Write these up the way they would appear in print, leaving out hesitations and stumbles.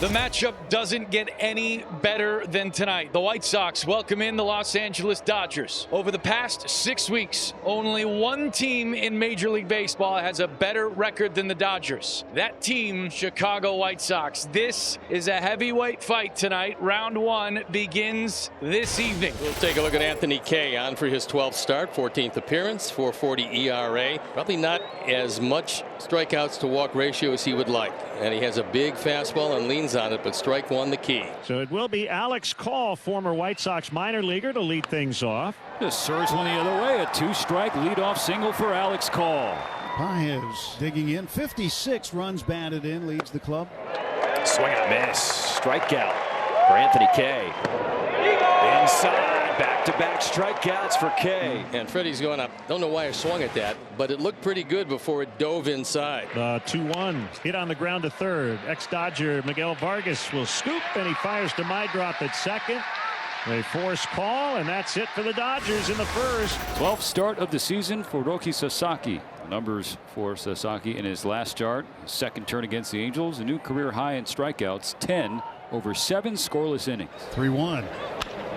The matchup doesn't get any better than tonight. The White Sox welcome in the Los Angeles Dodgers. Over the past 6 weeks, only one team in Major League Baseball has a better record than the Dodgers. That team, Chicago White Sox. This is a heavyweight fight tonight. Round one begins this evening. We'll take a look at Anthony Kay on for his 12th start, 14th appearance, 4.40 ERA. Probably not as much strikeouts to walk ratio as he would like. And he has a big fastball and leans on it, but strike one the key. So it will be Alex Call, former White Sox minor leaguer, to lead things off. Just surge one the other way. A 2-strike leadoff single for Alex Call. Paez digging in. 56 runs batted in, leads the club. Swing and a miss. Strikeout for Anthony Kay. Inside. Back-to-back strikeouts for Kay. And Freddie's going up. Don't know why I swung at that, but it looked pretty good before it dove inside. 2-1 hit on the ground to third. Ex-Dodger Miguel Vargas will scoop, and he fires to Meidroth at second. They force Call, and that's it for the Dodgers in the first. 12th start of the season for Roki Sasaki. Numbers for Sasaki in his last start. Second turn against the Angels. A new career high in strikeouts, 10 over 7 scoreless innings. 3-1.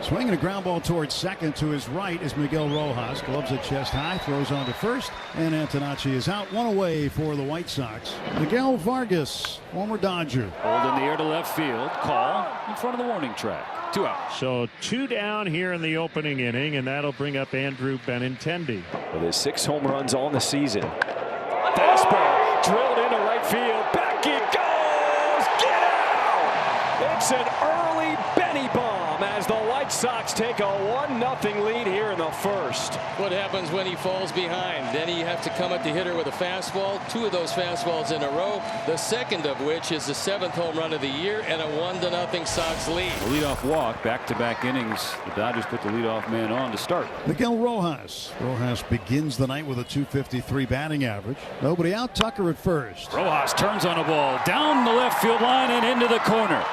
Swinging a ground ball towards second. To his right is Miguel Rojas. Gloves at chest high. Throws on to first. And Antonacci is out. One away for the White Sox. Miguel Vargas, former Dodger. Hold in the air to left field. Call in front of the warning track. 2 out. So 2 down here in the opening inning, and that'll bring up Andrew Benintendi. With his 6 home runs all in the season. Fastball drilled into right field. Back he goes. Get out! It's an early Benny bomb as the White Sox take a 1-0 lead here in the first. What happens when he falls behind? Then you have to come at the hitter with a fastball. 2 of those fastballs in a row. The second of which is the 7th home run of the year and a 1-0 Sox lead. A leadoff walk, back-to-back innings. The Dodgers put the leadoff man on to start. Miguel Rojas. Rojas begins the night with a .253 batting average. Nobody out. Tucker at first. Rojas turns on a ball down the left field line and into the corner.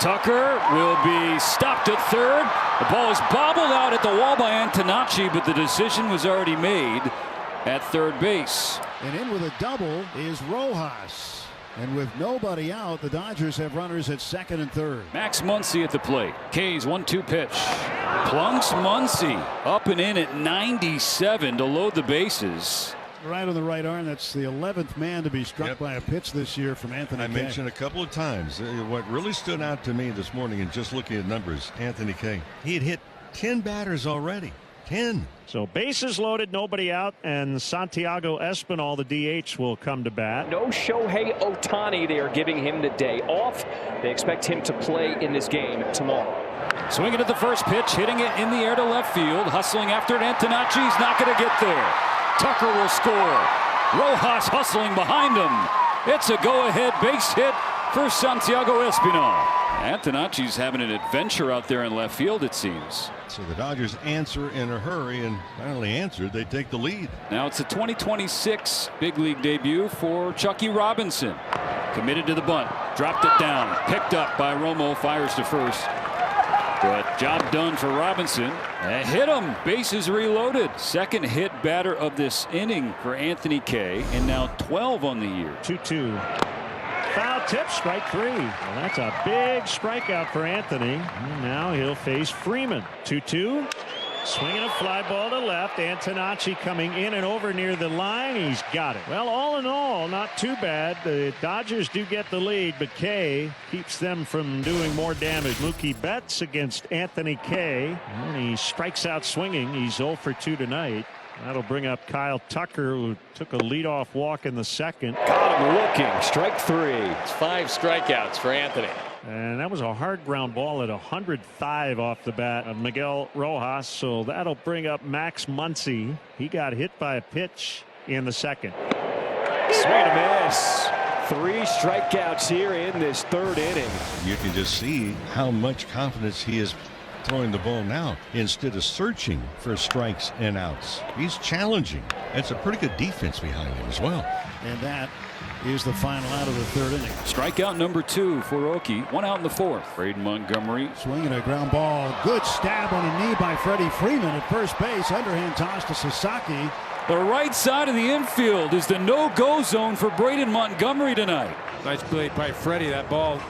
Tucker will be stopped at third. The ball is bobbled out at the wall by Antonacci, but the decision was already made at third base. And in with a double is Rojas. And with nobody out, the Dodgers have runners at second and third. Max Muncy at the plate. K's 1-2 pitch. Plunks Muncy up and in at 97 to load the bases. Right on the right arm. That's the 11th man to be struck by a pitch this year from Anthony Kay. I mentioned a couple of times what really stood out to me this morning and just looking at numbers, Anthony Kay. He had hit 10 batters already. 10. So bases loaded, nobody out, and Santiago Espinal, the DH, will come to bat. No Shohei Ohtani. They are giving him the day off. They expect him to play in this game tomorrow. Swinging at the first pitch, hitting it in the air to left field, hustling after it. Antonacci's not going to get there. Tucker will score. Rojas hustling behind him. It's a go-ahead base hit for Santiago Espinal. Antonacci's having an adventure out there in left field, it seems. So the Dodgers answer in a hurry, and finally answered. They take the lead. Now it's a 2026 big league debut for Chucky Robinson. Committed to the bunt. Dropped it down. Picked up by Romo. Fires to first. But job done for Robinson. Hit him. Bases reloaded. Second hit batter of this inning for Anthony Kay, and now 12 on the year. 2-2. Foul tip, strike 3. Well, that's a big strikeout for Anthony. And now he'll face Freeman. 2-2. Swinging a fly ball to left. Antonacci coming in and over near the line. He's got it. Well, all in all, not too bad. The Dodgers do get the lead, but Kay keeps them from doing more damage. Mookie Betts against Anthony Kay. And he strikes out swinging. He's 0 for 2 tonight. That'll bring up Kyle Tucker, who took a leadoff walk in the second. Got him looking. Strike 3. It's 5 strikeouts for Anthony. And that was a hard ground ball at 105 off the bat of Miguel Rojas. So that'll bring up Max Muncy. He got hit by a pitch in the second. Swing and a miss. 3 strikeouts here in this third inning. You can just see how much confidence he is throwing the ball now instead of searching for strikes and outs. He's challenging. That's a pretty good defense behind him as well. And that is the final out of the third inning. Strikeout number 2 for Roki. 1 out in the 4th. Braden Montgomery. Swinging a ground ball. Good stab on a knee by Freddie Freeman at first base. Underhand toss to Sasaki. The right side of the infield is the no-go zone for Braden Montgomery tonight. Nice play by Freddie. That ball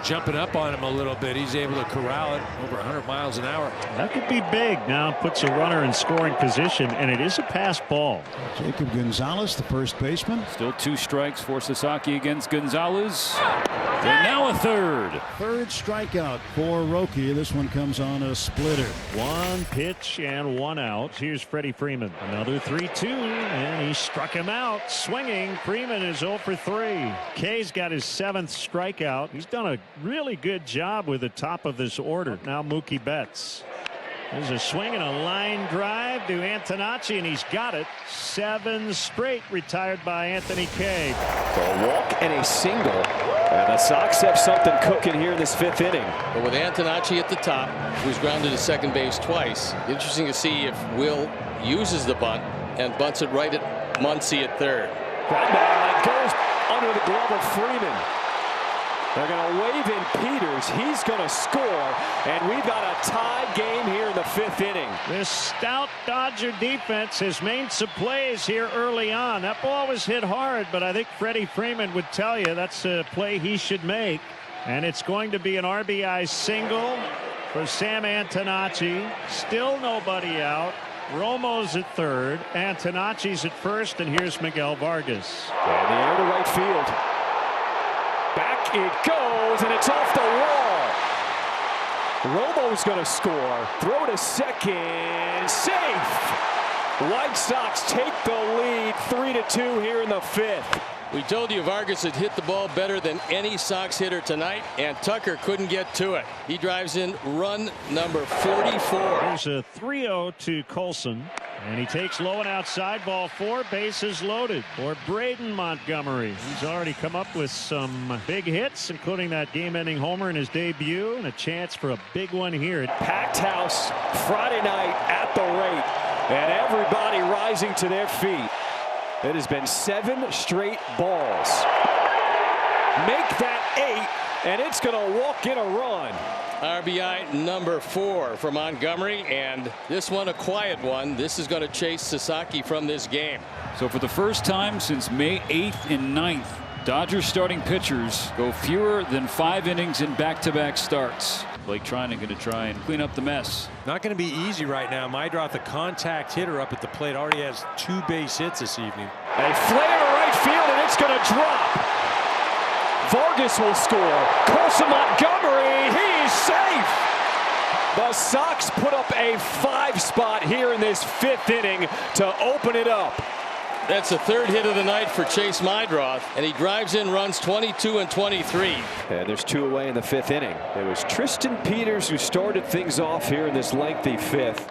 jumping up on him a little bit. He's able to corral it over 100 miles an hour. That could be big. Now puts a runner in scoring position, and it is a pass ball. Jacob Gonzalez, the first baseman. Still 2 strikes for Sasaki against Gonzalez. And now a third. Third strikeout for Roki. This one comes on a splitter. 1 pitch and 1 out. Here's Freddie Freeman. Another 3-2, and he struck him out. Swinging. Freeman is 0 for 3. K's got his 7th strikeout. He's done a really good job with the top of this order. Now Mookie Betts. There's a swing and a line drive to Antonacci, and he's got it. 7 straight retired by Anthony K. A walk and a single. And the Sox have something cooking here in this 5th inning. But with Antonacci at the top, who's grounded to second base twice, interesting to see if Will uses the bunt and bunts it right at Muncy at third. Ground ball goes under the glove of Freeman. They're going to wave in Peters. He's going to score, and we've got a tie game here in the 5th inning. This stout Dodger defense has made some plays here early on. That ball was hit hard, but I think Freddie Freeman would tell you that's a play he should make. And it's going to be an RBI single for Sam Antonacci. Still nobody out. Romo's at third. Antonacci's at first, and here's Miguel Vargas. And the air to right field. Back it goes, and it's off the wall. Romo's going to score. Throw to second. Safe. White Sox take the lead 3-2 here in the 5th. We told you Vargas had hit the ball better than any Sox hitter tonight, and Tucker couldn't get to it. He drives in run number 44. There's a 3-0 to Colson. And he takes low and outside, ball 4, bases loaded for Braden Montgomery. He's already come up with some big hits, including that game-ending homer in his debut, and a chance for a big one here. Packed house Friday night at the rate, and everybody rising to their feet. It has been 7 straight balls. Make that 8, and it's going to walk in a run. RBI number 4 for Montgomery, and this one a quiet one. This is going to chase Sasaki from this game. So for the first time since May 8th and 9th, Dodgers starting pitchers go fewer than 5 innings in back-to-back starts. Blake Treinen going to try and clean up the mess. Not going to be easy right now. Meidroth, a contact hitter up at the plate, already has 2 base hits this evening. A flare to right field, and it's going to drop. Vargas will score. Colson Montgomery, he's safe. The Sox put up a 5 spot here in this 5th inning to open it up. That's the 3rd hit of the night for Chase Meidroth, and he drives in runs 22 and 23. And there's 2 away in the 5th inning. It was Tristan Peters who started things off here in this lengthy 5th.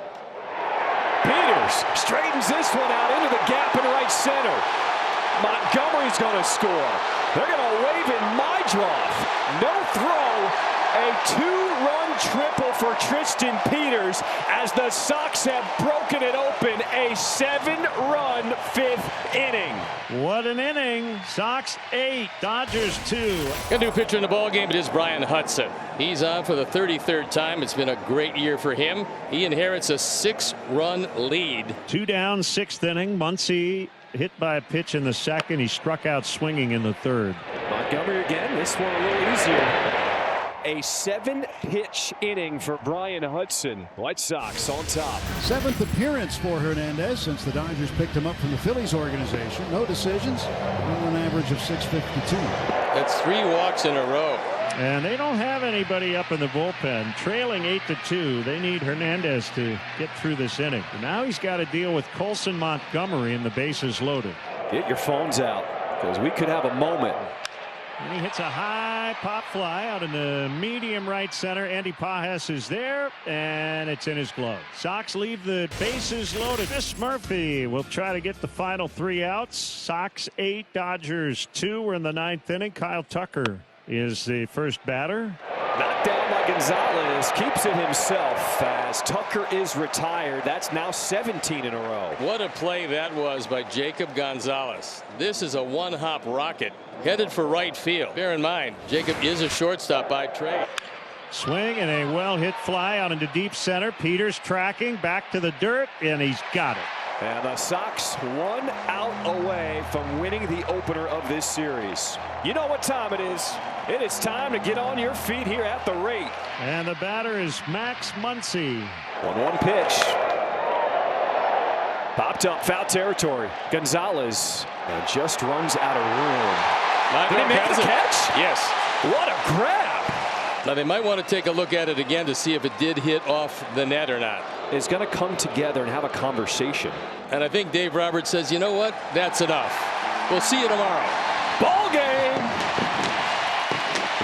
Peters straightens this one out into the gap in right center. Montgomery's going to score. They're going to wave in Meidroth. No throw. A 2-run triple for Tristan Peters as the Sox have broken it open. A 7-run 5th inning. What an inning. Sox 8, Dodgers 2. A new pitcher in the ballgame, it is Bryan Hudson. He's on for the 33rd time. It's been a great year for him. He inherits a 6-run lead. 2 down, 6th inning. Muncy hit by a pitch in the 2nd. He struck out swinging in the 3rd. Montgomery again. This one a little easier. A 7-pitch inning for Bryan Hudson. White Sox on top. 7th appearance for Hernandez since the Dodgers picked him up from the Phillies organization. No decisions, an average of 652. That's 3 walks in a row. And they don't have anybody up in the bullpen. Trailing 8-2. They need Hernandez to get through this inning. And now he's got to deal with Colson Montgomery and the bases loaded. Get your phones out, because we could have a moment. And he hits a high pop fly out in the medium right center. Andy Pajas is there, and it's in his glove. Sox leave the bases loaded. Chris Murphy will try to get the final 3 outs. Sox 8, Dodgers 2. We're in the 9th inning. Kyle Tucker is the first batter. Knocked down by Gonzalez. Keeps it himself as Tucker is retired. That's now 17 in a row. What a play that was by Jacob Gonzalez. This is a 1-hop rocket headed for right field. Bear in mind, Jacob is a shortstop by trade. Swing and a well hit fly out into deep center. Peters tracking back to the dirt, and he's got it. And the Sox 1 out away from winning the opener of this series. You know what time it is. It is time to get on your feet here at the rate. And the batter is Max Muncy. 1-1 pitch. Popped up, foul territory. Gonzalez and just runs out of room. Did he make the catch? Yes. What a grab. Now they might want to take a look at it again to see if it did hit off the net or not. Is going to come together and have a conversation. And I think Dave Roberts says, you know what? That's enough. We'll see you tomorrow. Ball game.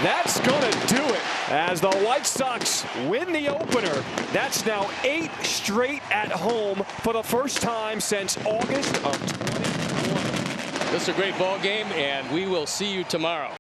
That's going to do it as the White Sox win the opener. That's now 8 straight at home for the first time since August of 2021. This is a great ball game, and we will see you tomorrow.